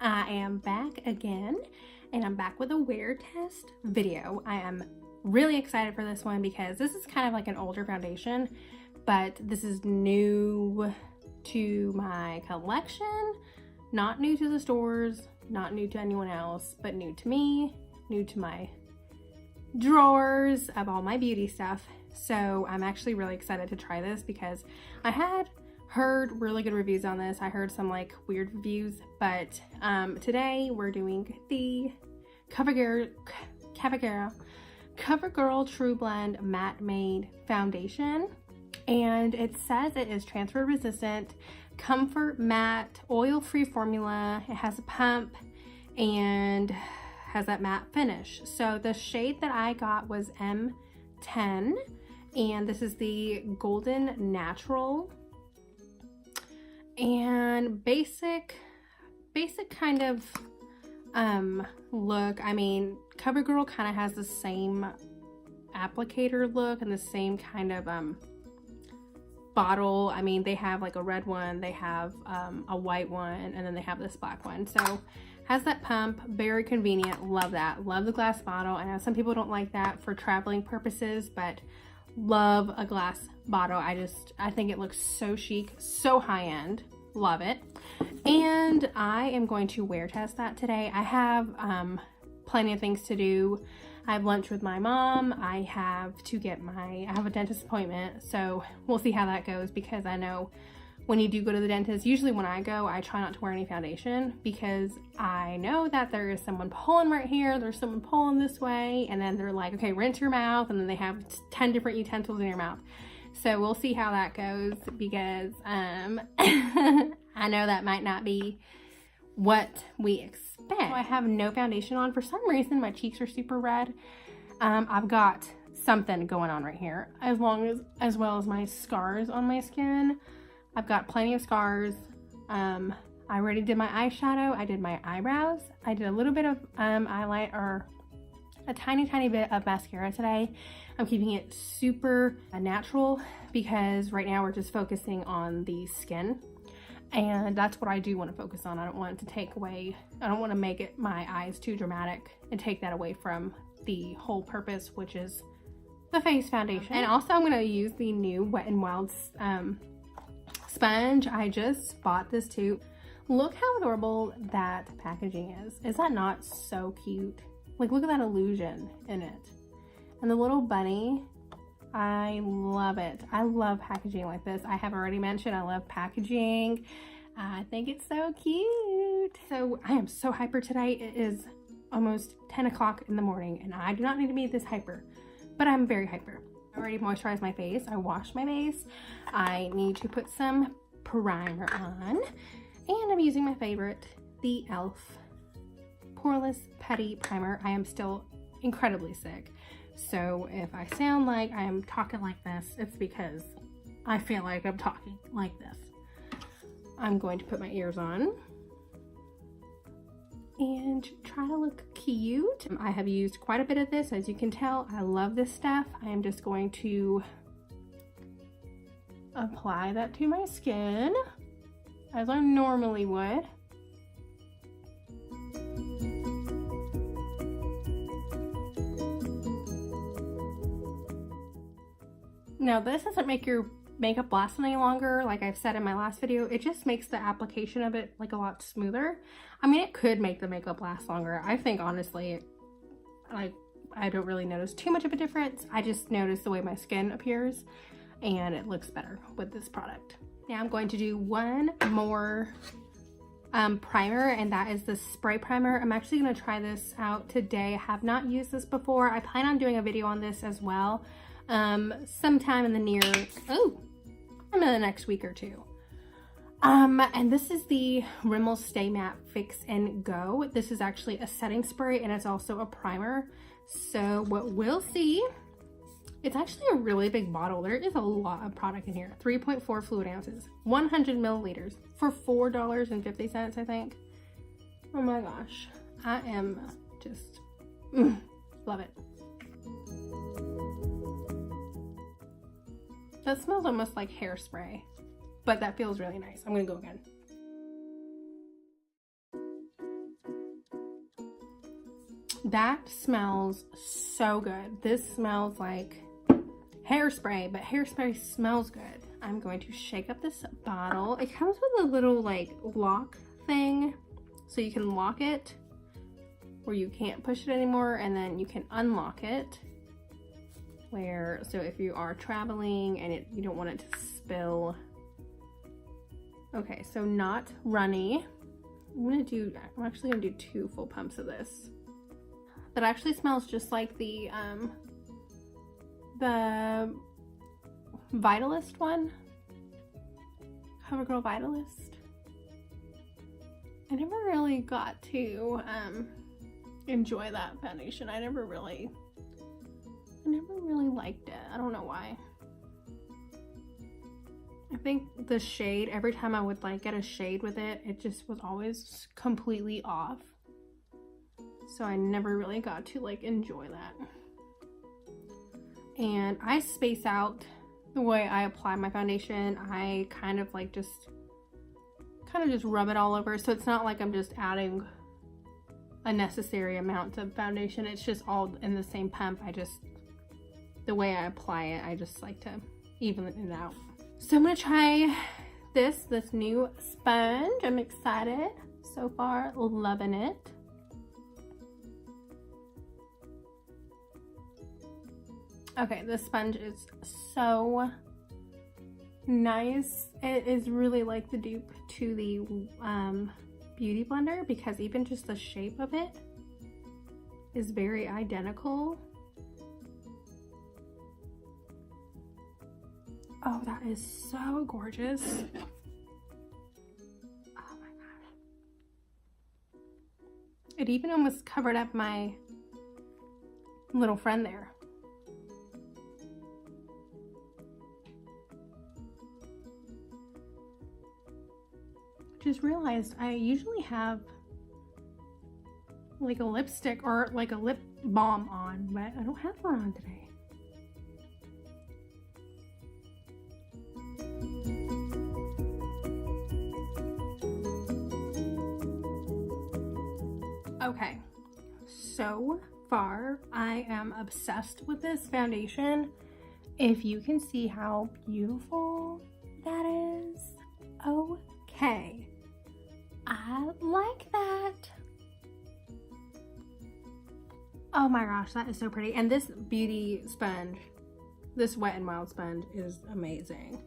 I am back again, and I'm back with a wear test video. I am really excited for this one because this is kind of like an older foundation, but this is new to my collection, not new to the stores, not new to anyone else, but new to me, new to my drawers of all my beauty stuff. So I'm actually really excited to try this because I had heard really good reviews on this. I heard some like weird reviews, but today we're doing the Covergirl Trublend Matte Made Foundation, and it says it is transfer resistant, comfort matte, oil-free formula. It has a pump and has that matte finish. So the shade that I got was M10, and this is the Golden Natural. And basic kind of look. I mean, Covergirl kind of has the same applicator look and the same kind of bottle. I mean, they have like a red one, they have a white one, and then they have this black one. So has that pump, very convenient. Love that. Love the glass bottle. I know some people don't like that for traveling purposes, but love a glass bottle. I think it looks so chic, so high-end. Love it. And I am going to wear test that today. I have plenty of things to do. I have lunch with my mom. I have a dentist appointment, so we'll see how that goes, because I know when you do go to the dentist, usually when I go, I try not to wear any foundation because I know that there is someone pulling right here, there's someone pulling this way, and then they're like, okay, rinse your mouth, and then they have 10 different utensils in your mouth. So we'll see how that goes, because I know that might not be what we expect. I have no foundation on. For some reason, my cheeks are super red. I've got something going on right here, as well as my scars on my skin. I've got plenty of scars. I already did my eyeshadow. I did my eyebrows. I did a little bit of eyeliner, or a tiny bit of mascara today. I'm keeping it super natural because right now we're just focusing on the skin, and that's what I do want to focus on. I don't want it to take away, I don't want to make it my eyes too dramatic and take that away from the whole purpose, which is the face foundation. And also I'm going to use the new Wet n Wild sponge. I just bought this too. Look how adorable that packaging is. Is that not so cute? Like, look at that illusion in it. And the little bunny, I love it. I love packaging like this. I have already mentioned I love packaging. I think it's so cute. So I am so hyper today. It is almost 10 o'clock in the morning, and I do not need to be this hyper, but I'm very hyper. I already moisturized my face. I washed my face. I need to put some primer on, and I'm using my favorite, the e.l.f. Poreless Putty Primer. I am still incredibly sick, so if I sound like I am talking like this, it's because I feel like I'm talking like this. I'm going to put my ears on and try to look cute. I have used quite a bit of this, as you can tell. I love this stuff. I am just going to apply that to my skin as I normally would. Now, this doesn't make your makeup last any longer, like I've said in my last video. It just makes the application of it like a lot smoother. I mean, it could make the makeup last longer. I think honestly, like, I don't really notice too much of a difference. I just notice the way my skin appears, and it looks better with this product. Now I'm going to do one more primer, and that is the spray primer. I'm actually going to try this out today. I have not used this before. I plan on doing a video on this as well sometime in the next week or two. And this is the Rimmel Stay Matte Fix and Go. This is actually a setting spray, and it's also a primer. So what we'll see, it's actually a really big bottle. There is a lot of product in here. 3.4 fluid ounces, 100 milliliters for $4.50, I think. Oh my gosh, I am just love it. That smells almost like hairspray, but that feels really nice. I'm gonna go again. That smells so good. This smells like hairspray, but hairspray smells good. I'm going to shake up this bottle. It comes with a little like lock thing, so you can lock it where you can't push it anymore, and then you can unlock it where, so if you are traveling and you don't want it to spill. Okay, so not runny. I'm actually gonna do 2 full pumps of this. That actually smells just like the Vitalist one. Covergirl Vitalist. I never really got to enjoy that foundation. I never really liked it. I don't know why. I think the shade, every time I would like get a shade with it, it just was always completely off. So I never really got to like enjoy that. And I space out the way I apply my foundation. I kind of just rub it all over. So it's not like I'm just adding a necessary amount of foundation. It's just all in the same pump. The way I apply it, I just like to even it out. So I'm gonna try this new sponge. I'm excited so far, loving it. Okay, this sponge is so nice. It is really like the dupe to the Beauty Blender, because even just the shape of it is very identical. Oh, that is so gorgeous. Oh my gosh. It even almost covered up my little friend there. Just realized I usually have like a lipstick or like a lip balm on, but I don't have one on today. Okay, so far I am obsessed with this foundation. If you can see how beautiful that is, okay. I like that. Oh my gosh, that is so pretty. And this beauty sponge, this Wet n Wild sponge, is amazing.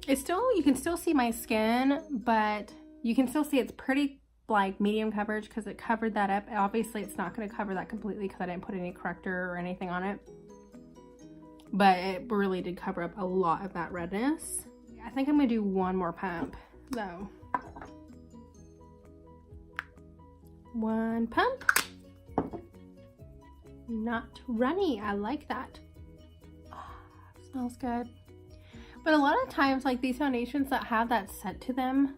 It's still, you can still see my skin, but you can still see it's pretty like medium coverage because it covered that up. Obviously it's not going to cover that completely because I didn't put any corrector or anything on it, but it really did cover up a lot of that redness. I think I'm gonna do 1 more pump though. 1 pump. Not runny. I like that. Oh, smells good. But a lot of times, like these foundations that have that scent to them,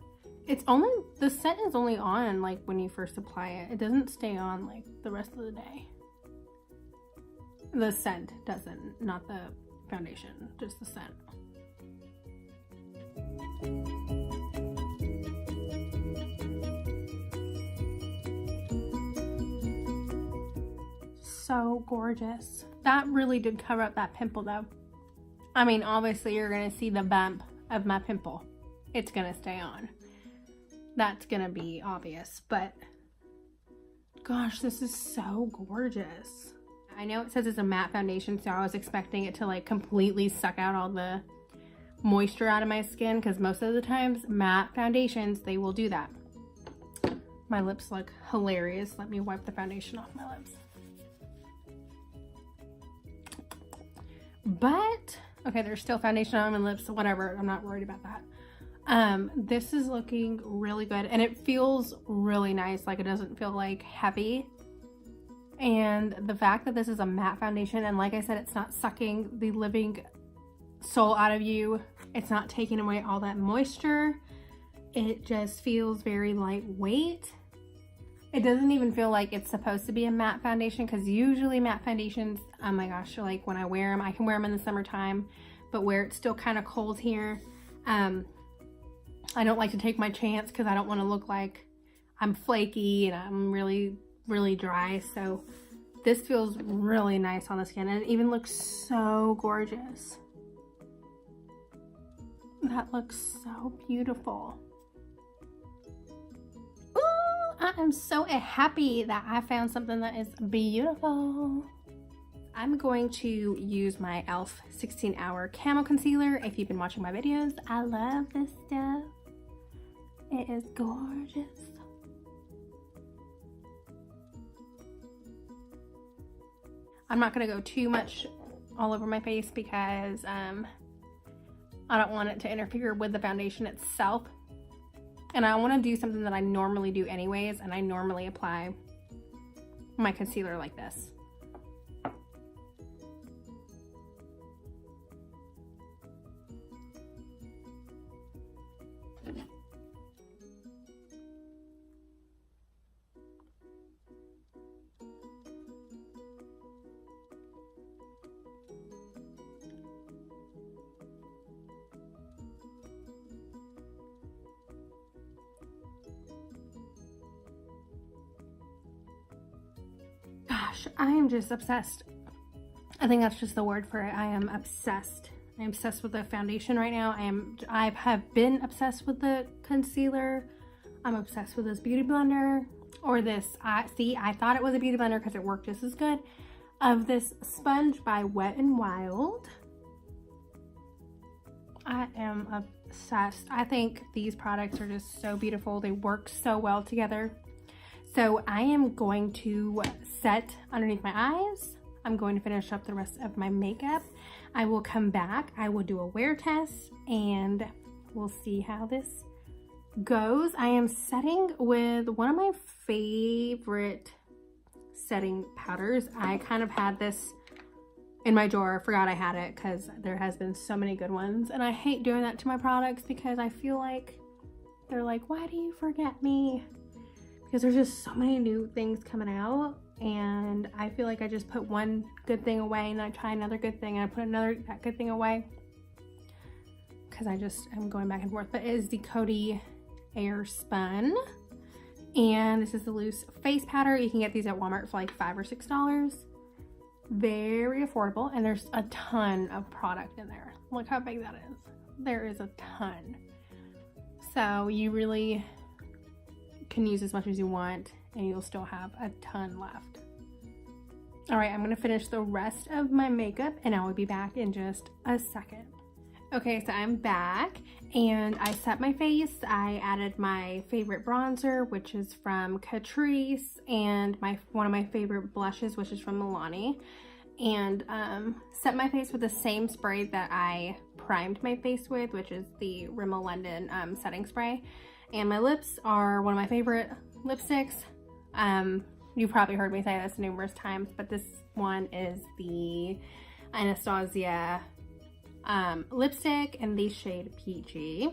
the scent is only on like when you first apply it. It doesn't stay on like the rest of the day. The scent doesn't, not the foundation, just the scent. So gorgeous. That really did cover up that pimple though. I mean, obviously you're gonna see the bump of my pimple. It's gonna stay on. That's gonna be obvious, but gosh, this is so gorgeous. I know it says it's a matte foundation, so I was expecting it to like completely suck out all the moisture out of my skin, because most of the times matte foundations, they will do that. My lips look hilarious. Let me wipe the foundation off my lips. But okay, there's still foundation on my lips, so whatever, I'm not worried about that. This is looking really good, and it feels really nice. Like, it doesn't feel like heavy. And the fact that this is a matte foundation, and like I said, it's not sucking the living soul out of you, it's not taking away all that moisture, it just feels very lightweight. It doesn't even feel like it's supposed to be a matte foundation, because usually matte foundations, oh my gosh, like when I wear them, I can wear them in the summertime, but where it's still kind of cold here, I don't like to take my chance because I don't want to look like I'm flaky and I'm really really dry. So this feels really nice on the skin, and it even looks so gorgeous. That looks so beautiful. Ooh, I am so happy that I found something that is beautiful. I'm going to use my e.l.f. 16-hour Camo Concealer. If you've been watching my videos, I love this stuff. It is gorgeous. I'm not going to go too much all over my face because I don't want it to interfere with the foundation itself. And I want to do something that I normally do anyways, and I normally apply my concealer like this. Gosh, I am just obsessed. I think that's just the word for it. I am obsessed. I am obsessed with the foundation right now. I have been obsessed with the concealer. I'm obsessed with this beauty blender, or this, I thought it was a beauty blender because it worked just as good, of this sponge by Wet n Wild. I am obsessed. I think these products are just so beautiful. They work so well together. So I am going to set underneath my eyes. I'm going to finish up the rest of my makeup. I will come back. I will do a wear test and we'll see how this goes. I am setting with one of my favorite setting powders. I kind of had this in my drawer. I forgot I had it because there has been so many good ones. And I hate doing that to my products because I feel like they're like, why do you forget me? Because there's just so many new things coming out, and I feel like I just put one good thing away and I try another good thing and I put another good thing away because I just am going back and forth. But it is the Coty Air Spun, and this is the loose face powder. You can get these at Walmart for like $5 or $6. Very affordable, and there's a ton of product in there. Look how big that is. There is a ton. So you really can use as much as you want and you'll still have a ton left. All right, I'm gonna finish the rest of my makeup and I will be back in just a second. Okay, so I'm back and I set my face. I added my favorite bronzer, which is from Catrice, and one of my favorite blushes, which is from Milani, and set my face with the same spray that I primed my face with, which is the Rimmel London setting spray. And my lips are one of my favorite lipsticks. You've probably heard me say this numerous times, but this one is the Anastasia lipstick in the shade Peachy.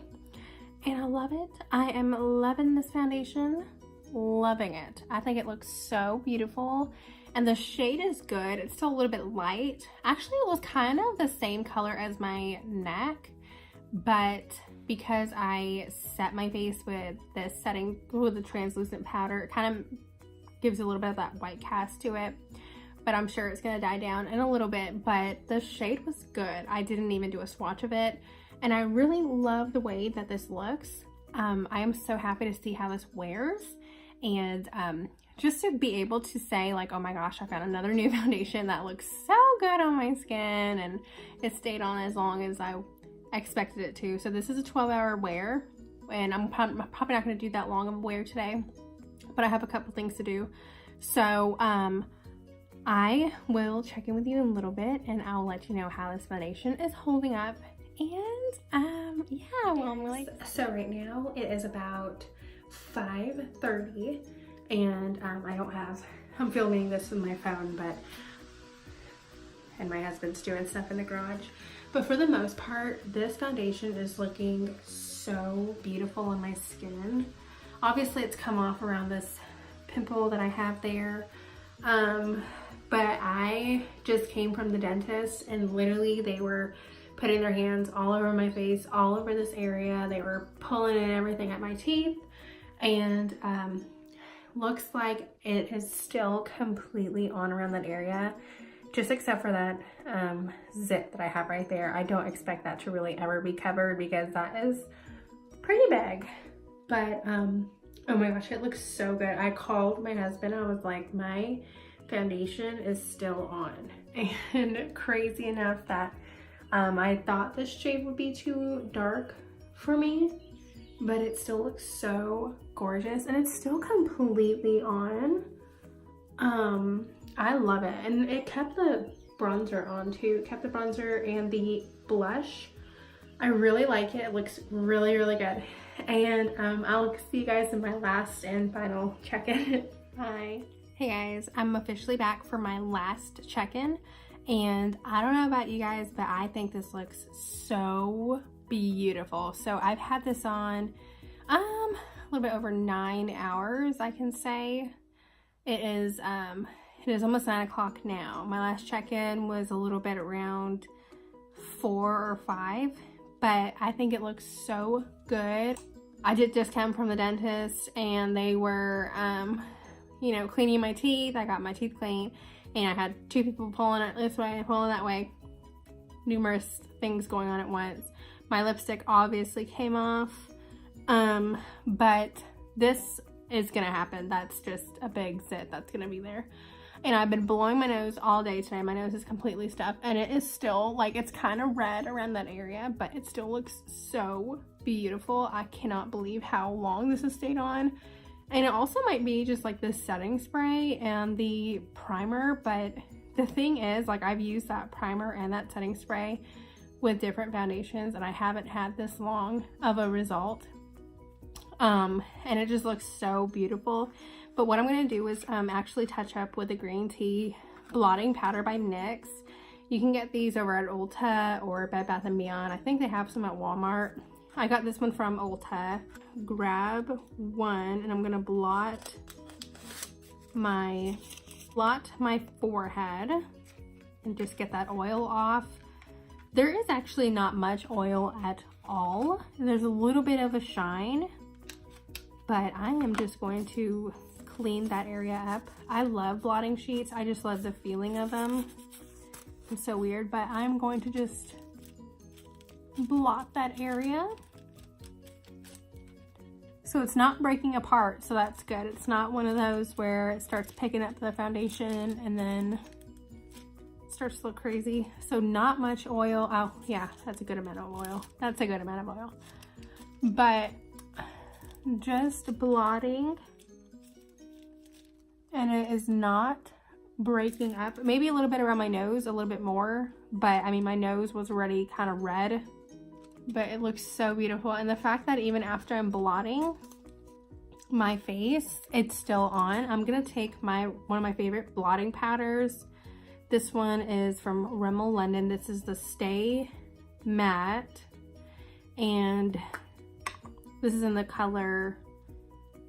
And I love it. I am loving this foundation. Loving it. I think it looks so beautiful. And the shade is good. It's still a little bit light. Actually, it was kind of the same color as my neck, but because I set my face with this setting with the translucent powder, it kind of gives a little bit of that white cast to it. But I'm sure it's gonna die down in a little bit, but the shade was good. I didn't even do a swatch of it. And I really love the way that this looks. I am so happy to see how this wears. And just to be able to say like, oh my gosh, I found another new foundation that looks so good on my skin, and it stayed on as long as I expected it to. So this is a 12-hour wear, and I'm probably not going to do that long of a wear today, but I have a couple things to do. So I will check in with you in a little bit and I'll let you know how this foundation is holding up. And yeah, well, I'm really, so right now it is about 5:30 and I'm filming this with my phone, and my husband's doing stuff in the garage. But for the most part, this foundation is looking so beautiful on my skin. Obviously it's come off around this pimple that I have there. But I just came from the dentist and literally they were putting their hands all over my face, all over this area. They were pulling in everything at my teeth. And looks like it is still completely on around that area, just except for that zit that I have right there. I don't expect that to really ever be covered because that is pretty big. But oh my gosh, it looks so good. I called my husband. I was like, my foundation is still on. And crazy enough that I thought this shade would be too dark for me, but it still looks so gorgeous and it's still completely on. I love it. And it kept the bronzer on too. It kept the bronzer and the blush. I really like it. It looks really, really good. And I'll see you guys in my last and final check-in. Bye. Hey guys, I'm officially back for my last check-in. And I don't know about you guys, but I think this looks so beautiful. So I've had this on a little bit over 9 hours, I can say. It is almost 9 o'clock now. My last check-in was a little bit around 4 or 5. But I think it looks so good. I did just come from the dentist and they were, you know, cleaning my teeth. I got my teeth cleaned and I had 2 people pulling it this way and pulling that way. Numerous things going on at once. My lipstick obviously came off, but this is gonna happen. That's just a big zit that's gonna be there. And I've been blowing my nose all day today. My nose is completely stuffed and it is still, like, it's kind of red around that area, but it still looks so beautiful. I cannot believe how long this has stayed on. And it also might be just like the setting spray and the primer, but the thing is, like, I've used that primer and that setting spray with different foundations and I haven't had this long of a result. And it just looks so beautiful. But what I'm going to do is actually touch up with the green tea blotting powder by NYX. You can get these over at Ulta or Bed Bath & Beyond. I think they have some at Walmart. I got this one from Ulta. Grab one and I'm going to blot my forehead and just get that oil off. There is actually not much oil at all. There's a little bit of a shine, but I am just going to clean that area up. I love blotting sheets. I just love the feeling of them. It's so weird, but I'm going to just blot that area. So it's not breaking apart, so that's good. It's not one of those where it starts picking up the foundation and then it starts to look crazy. So not much oil. Oh yeah, that's a good amount of oil. That's a good amount of oil. But just blotting, and it is not breaking up. Maybe a little bit around my nose, a little bit more, but I mean, my nose was already kind of red, but it looks so beautiful. And the fact that even after I'm blotting my face, it's still on. I'm gonna take one of my favorite blotting powders. This one is from Rimmel London. This is the Stay Matte, and this is in the color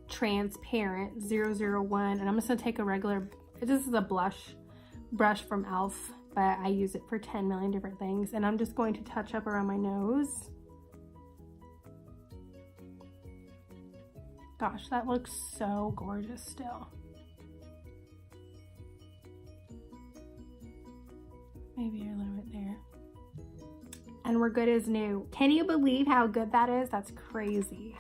Transparent 001. And I'm just gonna take a regular, this is a brush from e.l.f., but I use it for 10 million different things. And I'm just going to touch up around my nose. Gosh, that looks so gorgeous still. Maybe a little bit there. And we're good as new. Can you believe how good that is? That's crazy.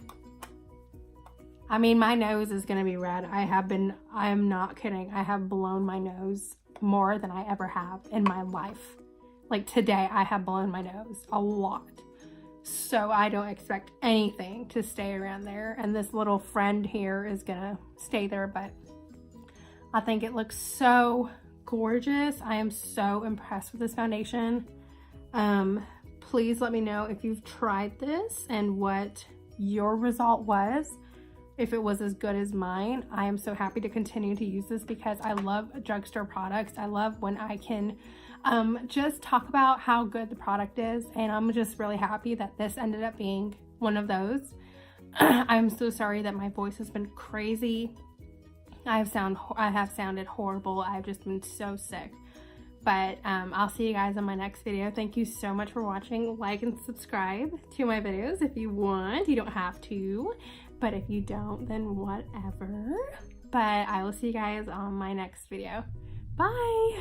I mean, my nose is gonna be red. I am not kidding. I have blown my nose more than I ever have in my life. Like today, I have blown my nose a lot. So I don't expect anything to stay around there. And this little friend here is gonna stay there, but I think it looks so gorgeous. I am so impressed with this foundation. Please let me know if you've tried this and what your result was. If it was as good as mine. I am so happy to continue to use this because I love drugstore products. I love when I can just talk about how good the product is, and I'm just really happy that this ended up being one of those. I'm so sorry that my voice has been crazy. I have sounded horrible. I've just been so sick. But I'll see you guys in my next video. Thank you so much for watching. Like and subscribe to my videos if you want. You don't have to. But if you don't, then whatever. But I will see you guys on my next video. Bye!